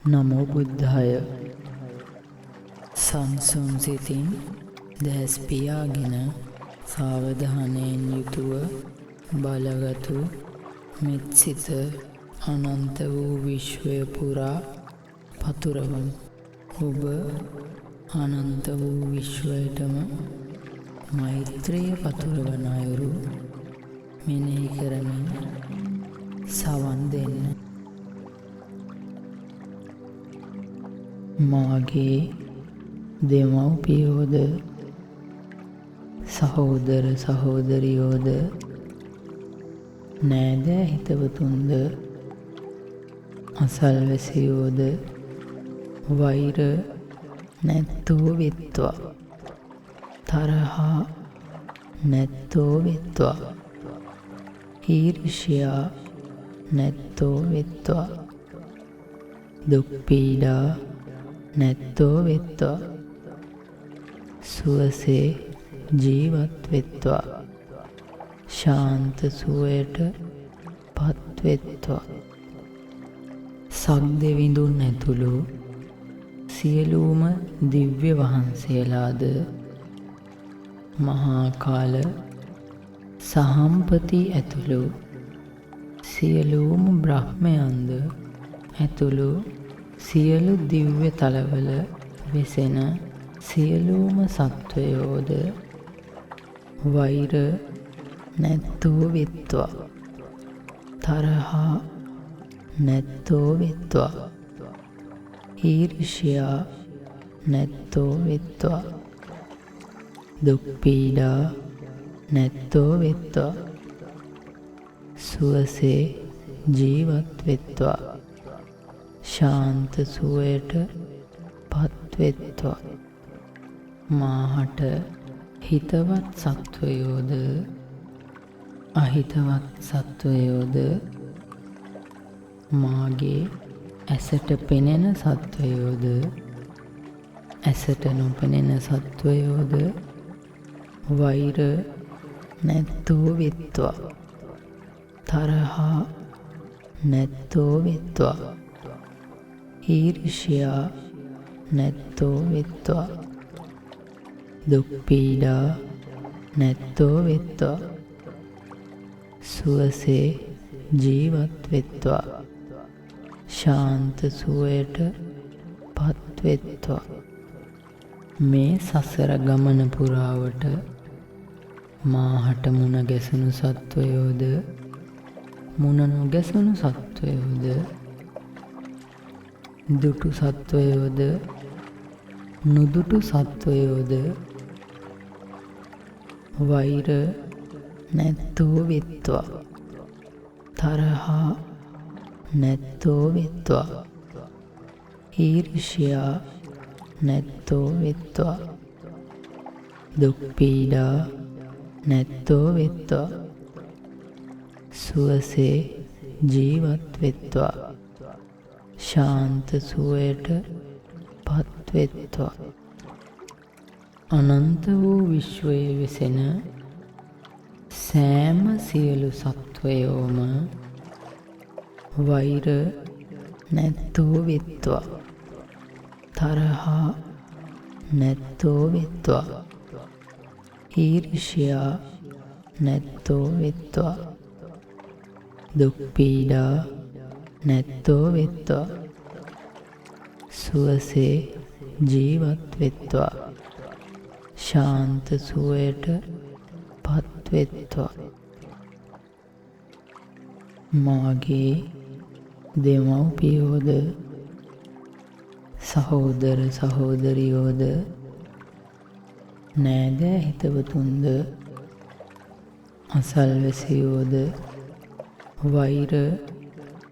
නමෝ බුද්ධාය. සංසුන් සිතින් දැස් පියාගෙන සාවධානයෙන් යුතුව බලගතු මෙත්සිත අනන්ත වූ විශ්වය පුරා පතුරවමු. ඔබ අනන්ත වූ විශ්වයටම මෛත්‍රිය පතුරවන අයුරු මෙනෙහි කරමින් සවන් දෙන්න. මාගේ දෙමව්පියෝද සහෝදර සහෝදරියෝද නෑදෑ හිතවතුන්ද අසල්වැසියෝද වෛර නැත්තෝ වෙත්වා, තරහා නැත්තෝ වෙත්වා, ඊර්ෂ්‍යා නැත්තෝ වෙත්වා, දුක් පීඩා නැත්තෝ වෙත්වා, සුවසේ ජීවත් වෙත්වා, ශාන්ත සුවයට පත් වෙත්වා. සක්දෙවිඳුන් ඇතුළු සියලුම දිව්‍ය වහන්සේලාද මහා කාල සහම්පති ඇතුළු සියලුම බ්‍රහ්මයන්ද ඇතුළු සියලු දිව්‍ය තලවල වෙසෙන සියලුම සත්වයෝද වෛර නැත්තෝ වෙත්වා, තරහා නැත්තෝ වෙත්වා, ඊර්ෂ්‍යා නැත්තෝ වෙත්වා, දුක් පීඩා නැත්තෝ වෙත්වා, සුවසේ ජීවත් වෙත්වා, ශාන්ත සුවයට පත් වෙත්වා. මාහට හිතවත් සත්වයෝද අහිතවත් සත්වයෝද මාගේ ඇසට පෙනෙන සත්වයෝද ඇසට නොපෙනෙන සත්වයෝද වෛර නැත්තෝ වෙත්වා, තරහා නැත්තෝ වෙත්වා, ඊර්ෂ්‍යා නැත්තෝ වෙත්වා, දුක් පීඩා නැත්තෝ වෙත්වා, සුවසේ ජීවත් වෙත්වා, ශාන්ත සුවයට පත් වෙත්වා. මේ සසර ගමන පුරාවට මාහට මුණ ගැසුණු සත්වයෝද මුණ නොගැසුණු සත්වයෝද දුටු සත්වයෝද නුදුටු සත්වයෝද වෛර නැත්තෝ වෙත්වා, තරහා නැත්තෝ වෙත්වා, ඊර්ෂ්‍යා නැත්තෝ වෙත්වා, දුක් පීඩා නැත්තෝ වෙත්වා, සුවසේ ජීවත් වෙත්වා, ශාන්ත සුවයට පත් වෙත්වා. අනන්ත වූ විශ්වයේ වෙසෙන සෑම සියලු සත්වයෝම වෛර නැත්තෝ වෙත්වා, තරහා නැත්තෝ වෙත්වා, ඊර්ෂ්‍යා නැත්තෝ වෙත්වා, දුක් පීඩා නැත්තෝ වෙත්වා, සුවසේ ජීවත් වෙත්වා, ශාන්ත සුවයට පත් වෙත්වා. මාගේ දෙමව්පියෝද සහෝදර සහෝදරියෝද නෑදෑ හිතවතුන්ද අසල්වැසියෝද වෛර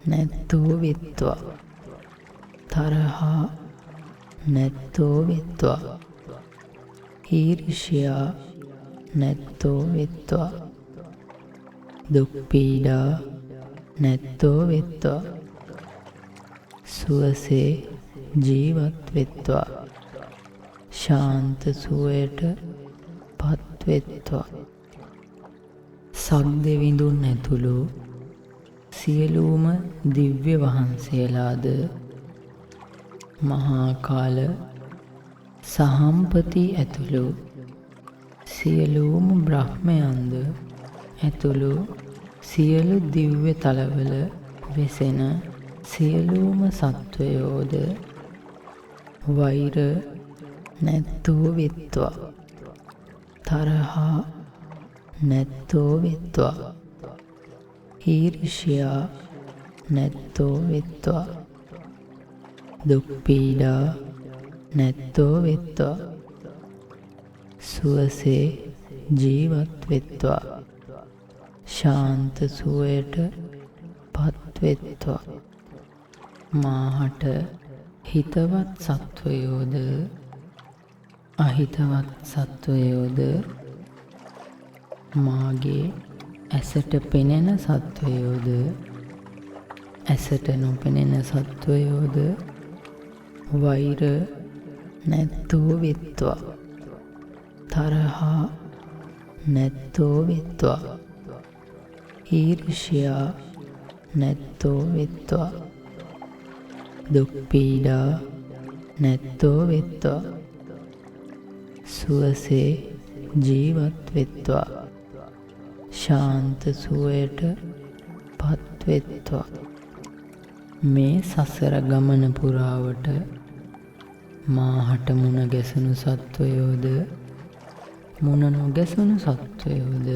නැත්තෝ වෙත්වා, තරහා නැත්තෝ වෙත්වා, ඊර්ෂ්‍යා නැත්තෝ වෙත්වා, දුක් පීඩා නැත්තෝ වෙත්වා, සුවසේ ජීවත් වෙත්වා, ශාන්ත සුවයට පත් වෙත්වා. සක්දෙවිඳුන් ඇතුළු සියලුම දිව්‍ය වහන්සේලාද මහා කාල සහම්පති ඇතුළු සියලුම බ්‍රහ්මයන්ද ඇතුළු සියලු දිව්‍ය තලවල වෙසෙන සියලුම සත්වයෝද වෛර නැත්තෝ වෙත්වා. තරහා නැත්තෝ වෙත්වා. ඊර්ෂ්‍යා නැත්තෝ වෙත්වා. දුක් පීඩා නැත්තෝ වෙත්වා. සුවසේ ජීවත් වෙත්වා. ශාන්ත සුවයට පත් වෙත්වා. මාහට හිතවත් සත්වයෝද අහිතවත් සත්වයෝද මාගේ ඇසට පෙනෙන සත්වයෝද ඇසට නොපෙනෙන සත්වයෝද වෛර නැත්තෝ වෙත්වා. තරහා නැත්තෝ වෙත්වා. ඊර්ෂ්‍යා නැත්තෝ වෙත්වා. දුක් පීඩා නැත්තෝ වෙත්වා. සුවසේ ජීවත් වෙත්වා. ශාන්ත සුවයට පත් වෙත්වා. මේ සසර ගමන පුරාවට මාහට මුණ ගැසුණු සත්වයෝද මුණ නොගැසුණු සත්වයෝද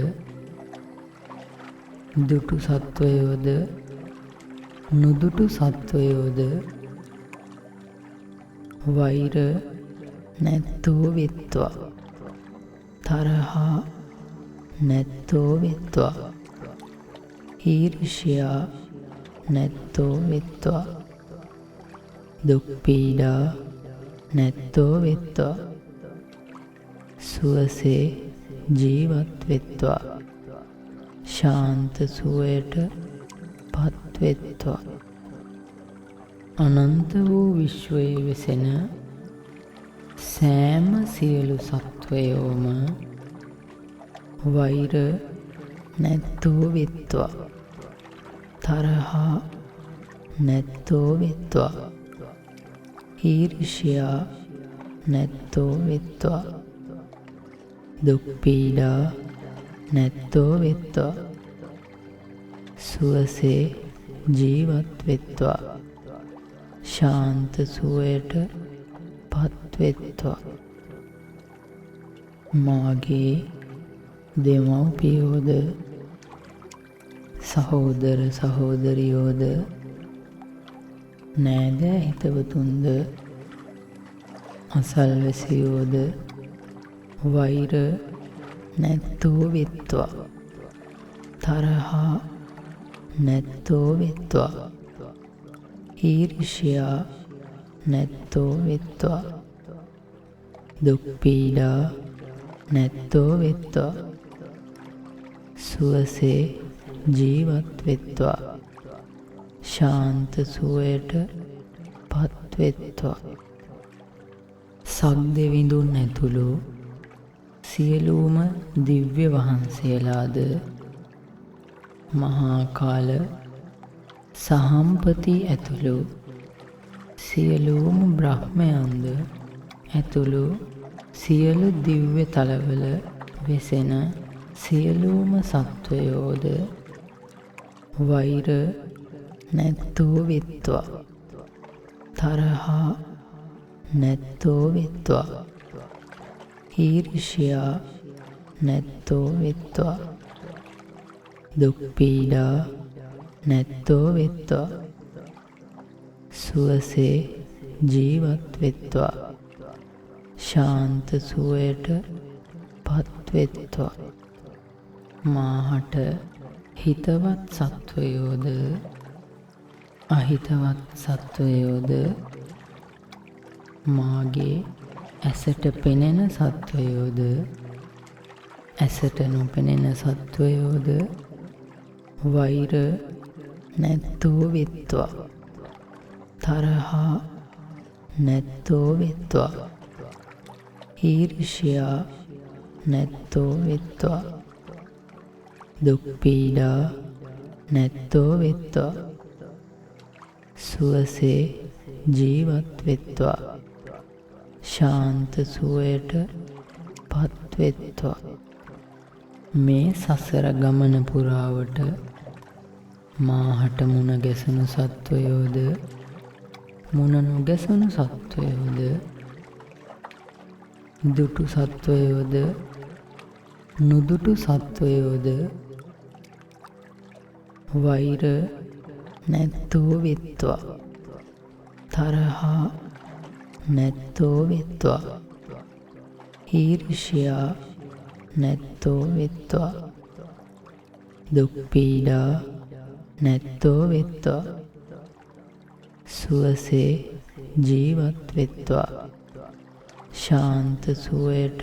දුටු සත්වයෝද නුදුටු සත්වයෝද වෛර නැත්තෝ වෙත්වා. තරහා නැත්තෝ වෙත්වා. ඊර්ෂ්‍යා නැත්තෝ වෙත්වා. දුක් පීඩා නැත්තෝ වෙත්වා. සුවසේ ජීවත් වෙත්වා. ශාන්ත සුවයට පත් වෙත්වා. අනන්ත වූ විශ්වයේ වෙසෙන සෑම සියලු සත්වයෝම වෛර නැත්තෝ වෙත්වා. තරහා නැත්තෝ වෙත්වා. ඊර්ෂ්‍යා නැත්තෝ වෙත්වා. දුක් පීඩා නැත්තෝ වෙත්වා. සුවසේ ජීවත් වෙත්වා. ශාන්ත සුවයට පත් වෙත්වා. මාගේ දෙමව්පියෝද සහෝදර සහෝදරියෝද නෑදෑ හිතවතුන්ද අසල්වැසියෝද වෛර නැත්තෝ වෙත්වා. තරහා නැත්තෝ වෙත්වා. ඊර්ෂ්‍යා නැත්තෝ වෙත්වා. දුක් පීඩා නැත්තෝ වෙත්වා. සුවසේ ජීවත් වෙත්වා. ශාන්ත සුවයට පත් වෙත්වා. සක්දෙවිඳුන් ඇතුළු සියලුම දිව්‍ය වහන්සේලාද මහා කාල සහම්පති ඇතුළු සියලුම බ්‍රහ්මයන්ද ඇතුළු සියලු දිව්‍ය තලවල වෙසෙන සියලුම සත්වයෝද වෛර නැත්තෝ වෙත්වා. තරහා නැත්තෝ වෙත්වා. ඊර්ෂ්‍යා නැත්තෝ වෙත්වා. දුක් පීඩා නැත්තෝ වෙත්වා. සුවසේ ජීවත් වෙත්වා. ශාන්ත සුවයට පත් වෙත්වා. මාහට හිතවත් සත්වයෝද අහිතවත් සත්වයෝද මාගේ ඇසට පෙනෙන සත්වයෝද ඇසට නොපෙනෙන සත්වයෝද වෛර නැත්තෝ වෙත්වා. තරහා නැත්තෝ වෙත්වා. ඊර්ෂ්‍යා නැත්තෝ වෙත්වා. දුක් පීඩා නැත්තෝ වෙත්වා. සුවසේ ජීවත් වෙත්වා. ශාන්ත සුවයට පත්වෙත්වා. මේ සසර ගමන පුරාවට මාහට මුණ ගැසුණු සත්වයෝද මුණ නොගැසුණු සත්වයෝද දුටු සත්වයෝද නුදුටු සත්වයෝද වෛර නැත්තෝ වෙත්වා. තරහා නැත්තෝ වෙත්වා. ඊර්ෂ්‍යා නැත්තෝ වෙත්වා. දුක් පීඩා නැත්තෝ වෙත්වා. සුවසේ ජීවත් වෙත්වා. ශාන්ත සුවයට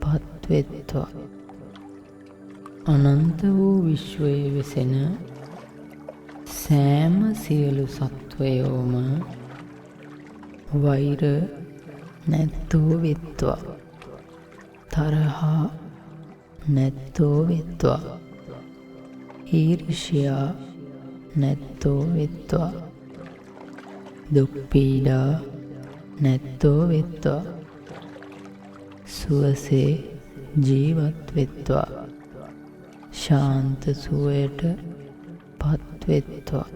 පත්වෙත්වා. අනන්ත වූ විශ්වයේ වෙසෙන සෑම සියලු සත්වයෝම වෛර නැත්තෝ වෙත්වා. තරහා නැත්තෝ වෙත්වා. ඊර්ෂ්‍යා නැත්තෝ වෙත්වා. දුක් පීඩා නැත්තෝ වෙත්වා. සුවසේ ජීවත් වෙත්වා. ශාන්ත සුවයට පත්වෙත්වා.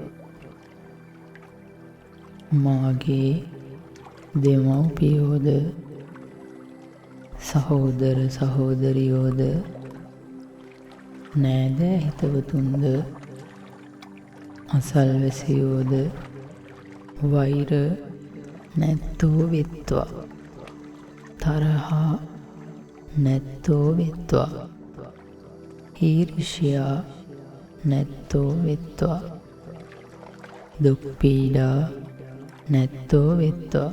මාගේ දෙමව්පියෝද සහෝදර සහෝදරියෝද නෑදෑ හිතවතුන්ද අසල්වැසියෝද වෛර නැත්තෝ වෙත්වා. තරහා නැත්තෝ වෙත්වා. ඊර්ෂ්‍යා නැත්තෝ වෙත්වා. දුක් පීඩා නැත්තෝ වෙත්වා.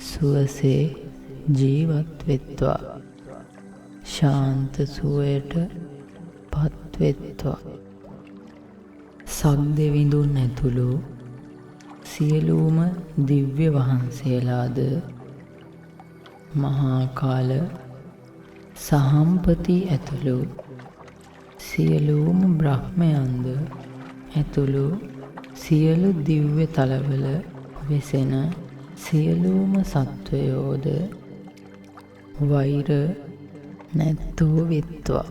සුවසේ ජීවත් වෙත්වා. ශාන්ත සුවයට පත්වෙත්වා. සක්දෙවිඳුන් ඇතුළු සියලුම දිව්‍ය වහන්සේලාද මහා කාල සහම්පති ඇතුළු සියලුම බ්‍රහ්මයන්ද ඇතුළු සියලු දිව්‍ය තලවල වෙසෙන සියලුම සත්වයෝද වෛර නැත්තෝ වෙත්වා.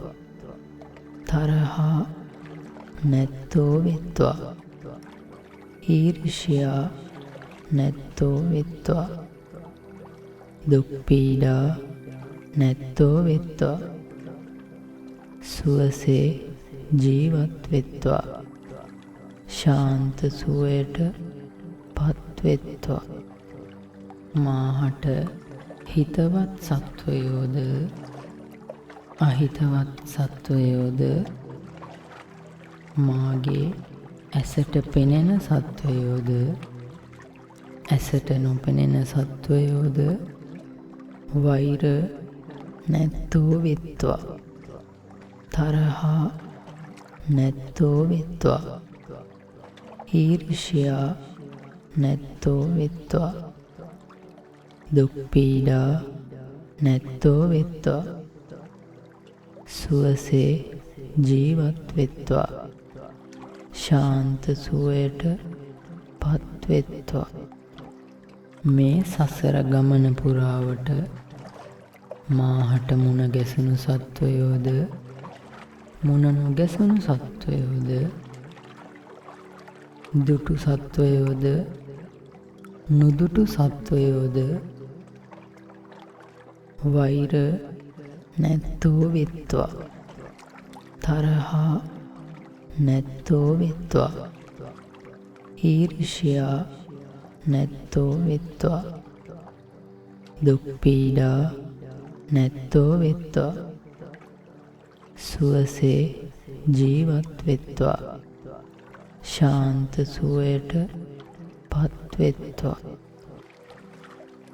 තරහා නැත්තෝ වෙත්වා. ඊර්ෂ්‍යා නැත්තෝ වෙත්වා. දුක් පීඩා නැත්තෝ වෙත්වා. සුවසේ ජීවත් වෙත්වා. ශාන්ත සුවයට පත්වෙත්වා. මාහට හිතවත් සත්වයෝද අහිතවත් සත්වයෝද මාගේ ඇසට පෙනෙන සත්වයෝද ඇසට නොපෙනෙන සත්වයෝද වෛර නැත්තෝ වෙත්වා. තරහා නැත්තෝ වෙත්වා. ඊර්ෂ්‍යා නැත්තෝ වෙත්වා. දුක් පීඩා නැත්තෝ වෙත්වා. සුවසේ ජීවත් වෙත්වා. ශාන්ත සුවයට පත්වෙත්වා. මේ සසර ගමන පුරාවට මාහට මුණ ගැසුණු සත්වයෝද මුණ නොගැසුණු සත්වයෝද දුටු සත්වයෝද නුදුටු සත්වයෝද වෛර නැත්තෝ වෙත්වා. තරහා නැත්තෝ වෙත්වා. ඊර්ෂ්‍යා නැත්තෝ වෙත්වා. දුක් පීඩා නැත්තෝ වෙත්වා. සුවසේ ජීවත් වෙත්වා. ශාන්ත සුවයට පත්වෙත්වා.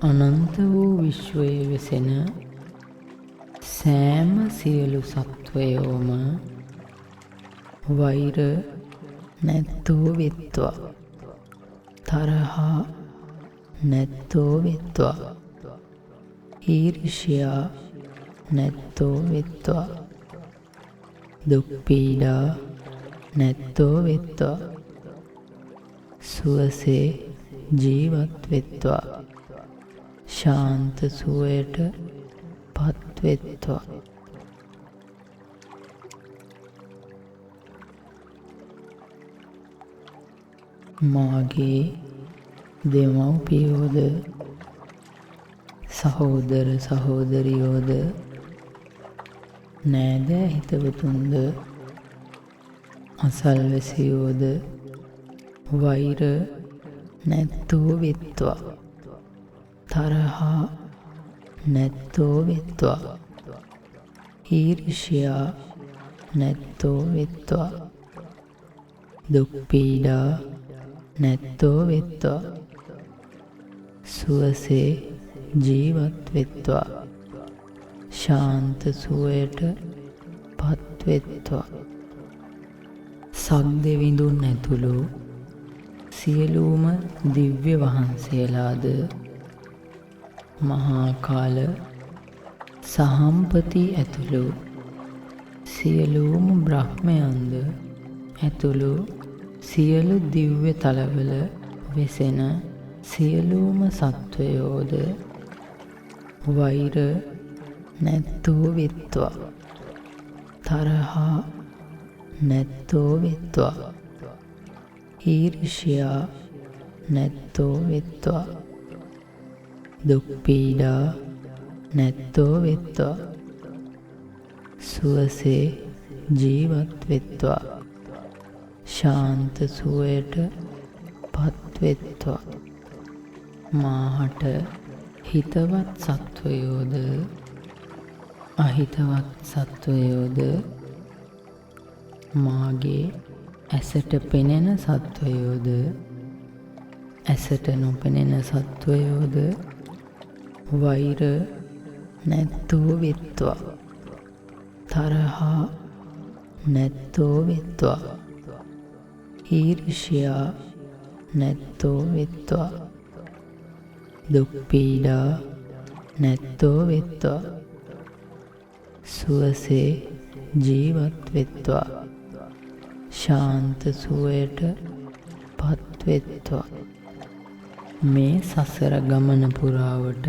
අනන්ත වූ විශ්වයේ වෙසෙන සෑම සියලු සත්වයෝම වෛර නැත්තෝ වෙත්වා. තරහා නැත්තෝ වෙත්වා. ඊර්ෂ්‍යා නැත්තෝ වෙත්වා. දුක් පීඩා නැත්තෝ වෙත්වා. සුවසේ ජීවත් වෙත්වා. ශාන්ත සුවයට පත්වෙත්වා. මාගේ දෙමව්පියෝද සහෝදර සහෝදරියෝද නෑදෑ හිතවතුන්ද අසල්වැසියෝද වෛර නැත්තෝ වෙත්වා. තරහා නැත්තෝ වෙත්වා. ඊර්ෂ්‍යා නැත්තෝ වෙත්වා. දුක් පීඩා නැත්තෝ වෙත්වා. සුවසේ ජීවත් වෙත්වා. ශාන්ත සුවයට පත්වෙත්වා. සක්දෙවිඳුන් ඇතුළු සියලුම දිව්‍ය වහන්සේලාද මහා කාල සහම්පති ඇතුළු සියලුම බ්‍රහ්මයන්ද ඇතුළු සියලු දිව්‍ය තලවල වෙසෙන සියලුම සත්වයෝද වෛර නැත්තෝ වෙත්වා. තරහා නැත්තෝ වෙත්වා. ඊර්ෂ්‍යා නැත්තෝ වෙත්වා. දුක් පීඩා නැත්තෝ වෙත්වා. සුවසේ ජීවත් වෙත්වා. ශාන්ත සුවයට පත්වෙත්වා. මාහට හිතවත් සත්වයෝද අහිතවත් සත්වයෝද මාගේ ඇසට පෙනෙන සත්වයෝද ඇසට නොපෙනෙන සත්වයෝද වෛර නැත්තෝ වෙත්වා. තරහා නැත්තෝ වෙත්වා. ඊර්ෂ්‍යා නැත්තෝ වෙත්වා. දුක් පීඩා නැත්තෝ වෙත්වා. සුවසේ ජීවත් වෙත්වා. ශාන්ත සුවයට පත්වෙත්වා. මේ සසර ගමන පුරාවට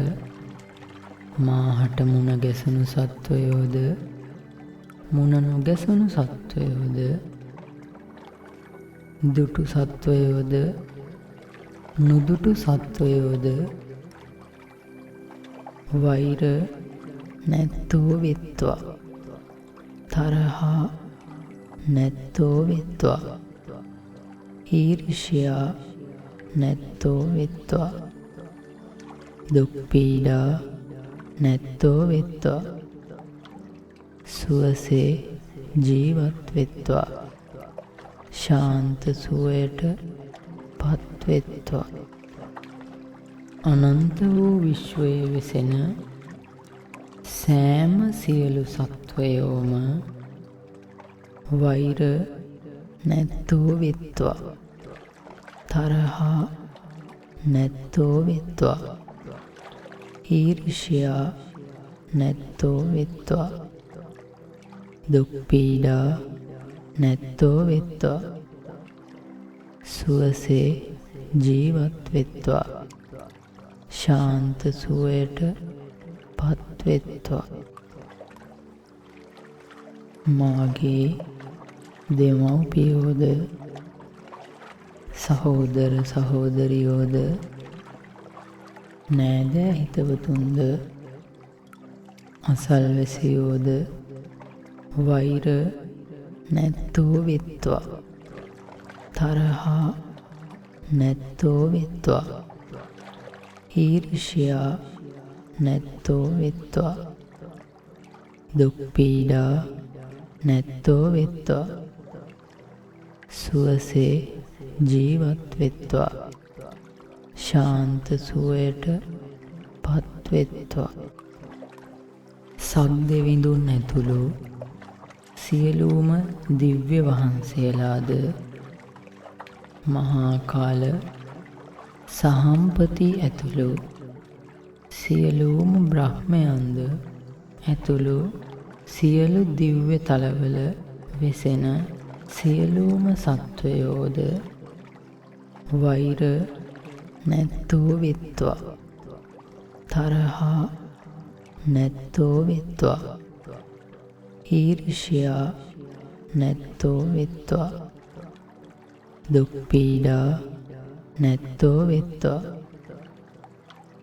මාහට මුණ ගැසුණු සත්වයෝද මුණ නොගැසුණු සත්වයෝද දුටු සත්වයෝද නුදුටු සත්වයෝද වෛර නැත්තෝ වෙත්වා. තරහා නැත්තෝ වෙත්වා. ඊර්ෂ්‍යා නැත්තෝ වෙත්වා. දුක් පීඩා නැත්තෝ වෙත්වා. සුවසේ ජීවත් වෙත්වා. ශාන්ත සුවයට පත්වෙත්වා. අනන්ත වූ විශ්වයේ වෙසෙන සෑම සියලු සත්වයෝම වෛර නැත්තෝ වෙත්වා. තරහා නැත්තෝ වෙත්වා. ඊර්ෂ්‍යා නැත්තෝ වෙත්වා. දුක් පීඩා නැත්තෝ වෙත්වා. සුවසේ ජීවත් වෙත්වා. ශාන්ත සුවයට පත්වෙත්වා. මාගේ දෙමව්පියෝද සහෝදර සහෝදරියෝද නෑදෑ හිතවතුන්ද අසල්වැසියෝද වෛර නැත්තෝ වෙත්වා. තරහා නැත්තෝ වෙත්වා. ඊර්ෂ්‍යා නැත්තෝ වෙත්වා. දුක් පීඩා නැත්තෝ වෙත්වා. සුවසේ ජීවත් වෙත්වා. ශාන්ත සුවයට පත්වෙත්වා. සක්දෙවිඳුන් ඇතුළු සියලුම දිව්‍ය වහන්සේලාද මහා කාල සහම්පති ඇතුළු සියලුම බ්‍රහ්මයන්ද ඇතුළු සියලු දිව්‍ය තලවල වෙසෙන සියලුම සත්වයෝද වෛර නැත්තෝ වෙත්වා. තරහා නැත්තෝ වෙත්වා. ඊර්ෂ්‍යා නැත්තෝ වෙත්වා. දුක් පීඩා නැත්තෝ වෙත්වා.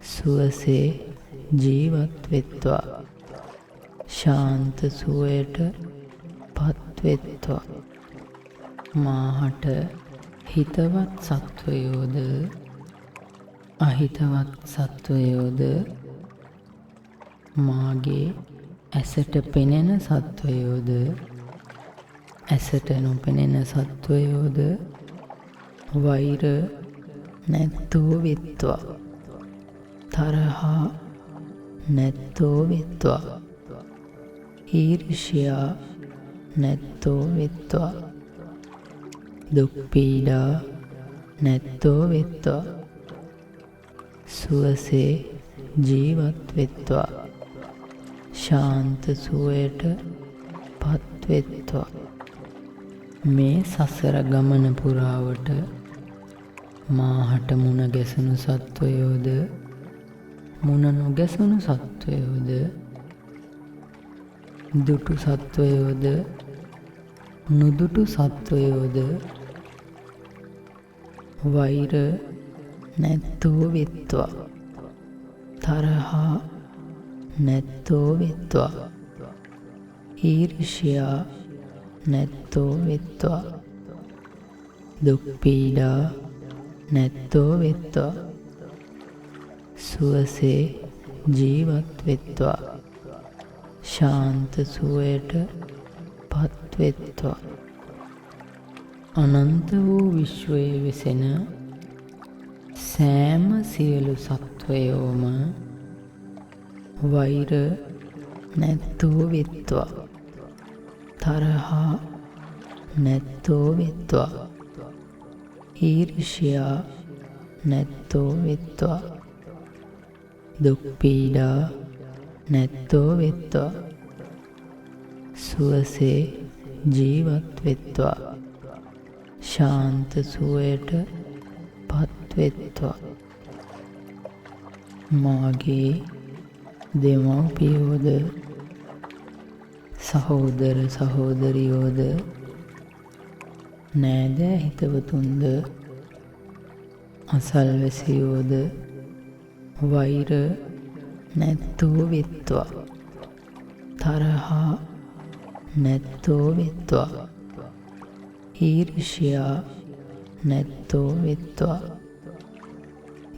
සුවසේ ජීවත් වෙත්වා. ශාන්ත සුවයට පත්වෙත්වා. මාහට හිතවත් සත්වයෝද අහිතවත් සත්වයෝද මාගේ ඇසට පෙනෙන සත්වයෝද ඇසට නොපෙනෙන සත්වයෝද වෛර නැත්තෝ වෙත්වා. තරහා නැත්තෝ වෙත්වා. ඊර්ෂ්‍යා නැත්තෝ වෙත්වා. දුක් පීඩා නැත්තෝ වෙත්වා. සුවසේ ජීවත් වෙත්වා. ශාන්ත සුවයට පත්වෙත්වා. මේ සසර ගමන පුරාවට මාහට මුණ ගැසුණු සත්වයෝද මුණ නොගැසුණු සත්වයෝද දුටු සත්වයෝද නුදුටු සත්වයෝද වෛර නැත්තෝ වෙත්වා. තරහා නැත්තෝ වෙත්වා. ඊර්ෂ්‍යා නැත්තෝ වෙත්වා. දුක් පීඩා නැත්තෝ වෙත්වා. සුවසේ ජීවත් වෙත්වා. ශාන්ත සුවයට පත්වෙත්වා. අනන්ත වූ විශ්වයේ වෙසෙන සෑම සියලු සත්වයෝම වෛර නැත්තෝ වෙත්වා. තරහා නැත්තෝ වෙත්වා. ඊර්ෂ්‍යා නැත්තෝ වෙත්වා. දුක් පීඩා නැත්තෝ වෙත්වා. සුවසේ ජීවත් වෙත්වා. ශාන්ත සුවයට පත්වෙත්වා. මාගේ දෙමව්පියෝද සහෝදර සහෝදරියෝද නෑදෑ හිතවතුන්ද අසල්වැසියෝද වෛර නැත්තෝ වෙත්වා. තරහා නැත්තෝ වෙත්වා. ඊර්ෂ්‍යා නැත්තෝ වෙත්වා.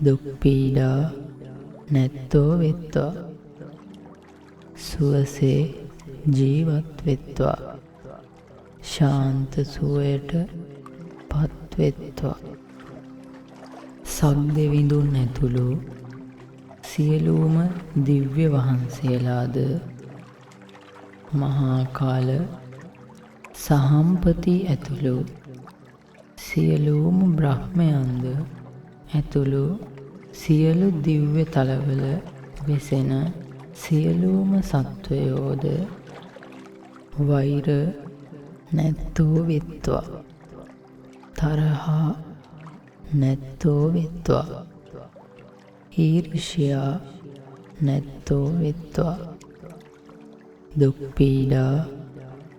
දුක් පීඩා නැත්තෝ වෙත්වා. සුවසේ ජීවත් වෙත්වා. ශාන්ත සුවයට පත්වෙත්වා. සක්දෙවිඳුන් ඇතුළු සියලුම දිව්‍ය වහන්සේලාද මහා කාල සහම්පති ඇතුළු සියලුම බ්‍රහ්මයන්ද ඇතුළු සියලු දිව්‍ය තලවල වෙසෙන සියලුම සත්වයෝද වෛර නැත්තෝ වෙත්වා. තරහා නැත්තෝ වෙත්වා. ඊර්ෂ්‍යා නැත්තෝ වෙත්වා. දුක් පීඩා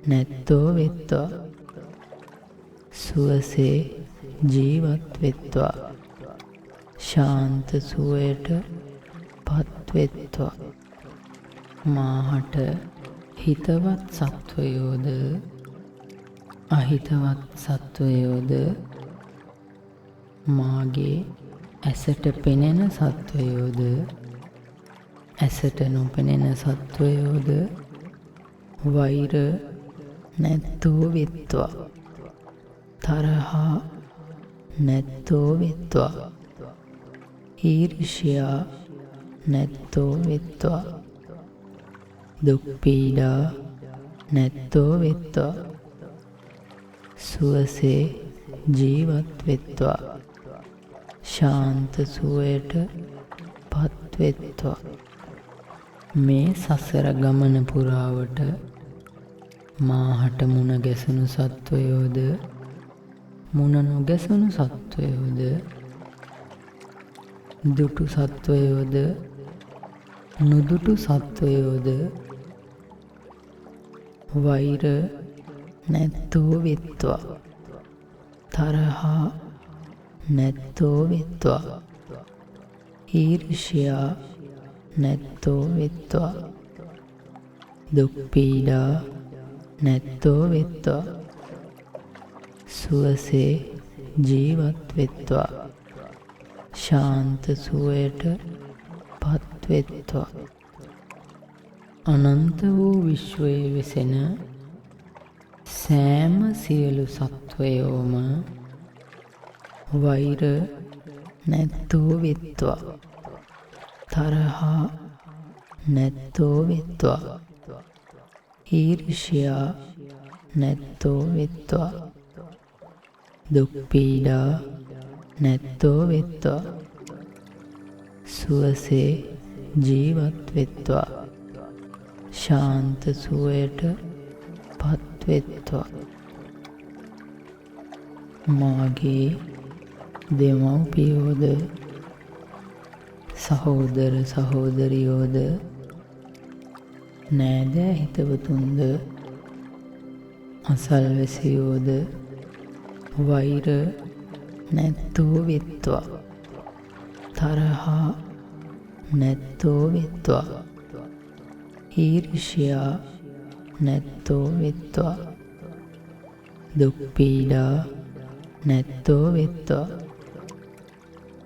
නැත්තෝ වෙත්වා. සුවසේ ජීවත් වෙත්වා. ශාන්ත සුවයට පත්වෙත්වා. මාහට හිතවත් සත්වයෝද අහිතවත් සත්වයෝද මාගේ ඇසට පෙනෙන සත්වයෝද ඇසට නොපෙනෙන සත්වයෝද වෛර නැත්තෝ වෙත්වා. තරහා නැත්තෝ වෙත්වා. ඊර්ෂ්‍යා නැත්තෝ වෙත්වා. දුක් පීඩා නැත්තෝ වෙත්වා. සුවසේ ජීවත් වෙත්වා. ශාන්ත සුවයට පත්වෙත්වා. මේ සසර ගමන පුරාවට මාහට මුණ ගැසුණු සත්වයෝද මුණ නොගැසුණු සත්වයෝද දුටු සත්වයෝද නුදුටු සත්වයෝද වෛර නැත්තෝ වෙත්වා. තරහා නැත්තෝ වෙත්වා. ඊර්ෂ්‍යා නැත්තෝ වෙත්වා. දුක් පීඩා නැත්තෝ වෙත්වා. සුවසේ ජීවත් වෙත්වා. ශාන්ත සුවයට පත් වෙත්වා. අනන්ත වූ විශ්වයේ වෙසෙන සෑම සියලු සත්වයෝම වෛර නැත්තෝ වෙත්වා. තරහා නැත්තෝ වෙත්වා. ඊර්ෂ්‍යා නැත්තෝ වෙත්වා. දුක් පීඩා නැත්තෝ වෙත්වා. සුවසේ ජීවත් වෙත්වා. ශාන්ත සුවයට පත් වෙත්වා. මාගේ දෙමව්පියෝද සහෝදර සහෝදරියෝද නෑදෑ හිතවතුන්ද අසල්වැසියෝද වෛර නැත්තෝ වෙත්වා. තරහා නැත්තෝ වෙත්වා. ඊර්ෂ්‍යා නැත්තෝ වෙත්වා. දුක් පීඩා නැත්තෝ වෙත්වා.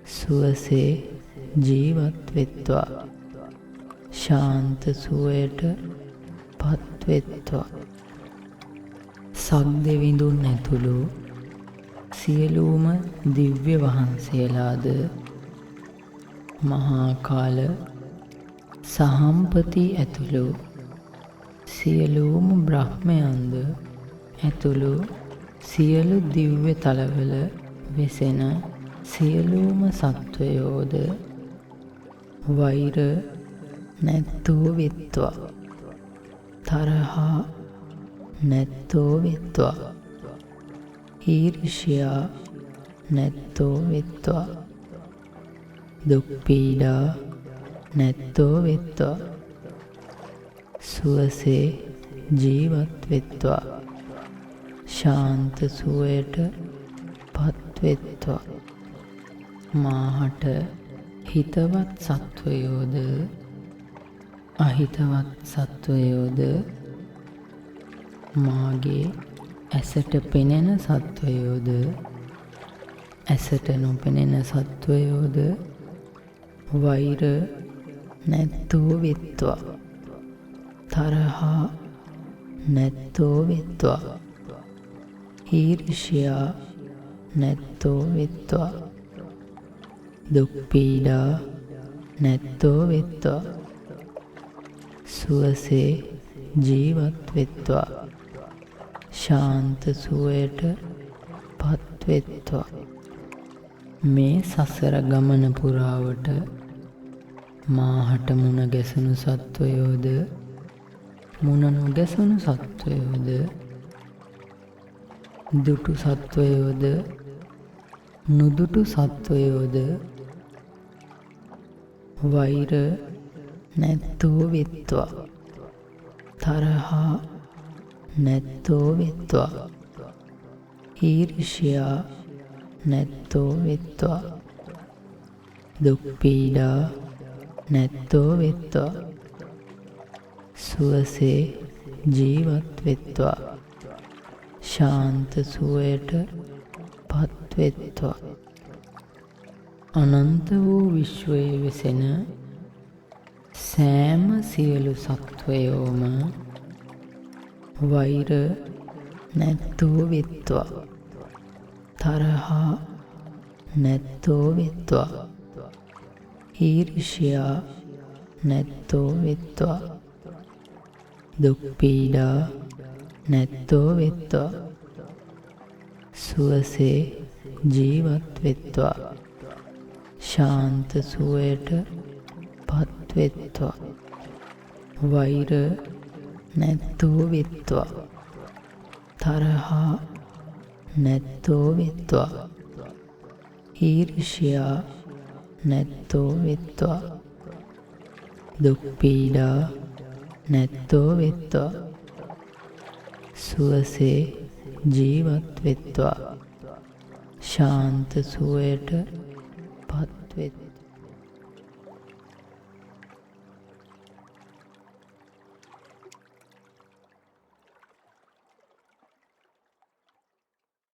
සුවසේ ජීවත් වෙත්වා. ශාන්ත සුවයට පත් වෙත්වා. සක්දෙවිඳුන් ඇතුළු සියලුම දිව්‍ය වහන්සේලාද මහා කාල සහම්පති ඇතුළු සියලුම බ්‍රහ්මයන්ද ඇතුළු සියලු දිව්‍ය තලවල වෙසෙන සියලුම සත්වයෝද වෛර නැත්තෝ වෙත්වා. තරහා නැත්තෝ වෙත්වා. ඊර්ෂ්‍යා නැත්තෝ වෙත්වා. දුක් පීඩා නැත්තෝ වෙත්වා. සුවසේ ජීවත් වෙත්වා. ශාන්ත සුවයට පත් වෙත්වා. මාහට හිතවත් සත්වයෝද අහිතවත් සත්වයෝද මාගේ ඇසට පෙනෙන සත්වයෝද ඇසට නොපෙනෙන සත්වයෝද වෛර නැත්තෝ වෙත්වා. තරහා නැත්තෝ වෙත්වා. ඊර්ෂ්‍යා නැත්තෝ වෙත්වා. දුක් පීඩා නැත්තෝ වෙත්වා. සුවසේ ජීවත් වෙත්වා. ශාන්ත සුවයට පත් වෙත්වා. මේ සසර ගමන පුරාවට මාහට මුණ ගැසුණු සත්වයෝද මුණ නොගැසුණු සත්වයෝද දුටු සත්වයෝද නුදුටු සත්වයෝද වෛර නැත්තෝ වෙත්වා. තරහා නැත්තෝ වෙත්වා. ඊර්ෂ්‍යා නැත්තෝ වෙත්වා. දුක් පීඩා නැත්තෝ වෙත්වා. සුවසේ ජීවත් වෙත්වා. ශාන්ත සුවයට පත් වෙත්වා. අනන්ත වූ විශ්වයේ වෙසෙන සෑම සියලු සත්වයෝම වෛර නැත්තෝ වෙත්වා. තරහා නැත්තෝ වෙත්වා. ඊර්ෂ්‍යා නැත්තෝ වෙත්වා. දුක් පීඩා නැත්තෝ වෙත්වා. සුවසේ ජීවත් වෙත්වා. ශාන්ත සුවයට පත් වෙත්වා. වෛර නැත්තෝ වෙත්වා. තරහා නැත්තෝ වෙත්වා. ඊර්ෂ්‍යා නැත්තෝ වෙත්වා. දුක් පීඩා නැත්තෝ වෙත්වා. සුවසේ ජීවත් වෙත්වා. ශාන්ත සුවයට පත් වෙත්වා.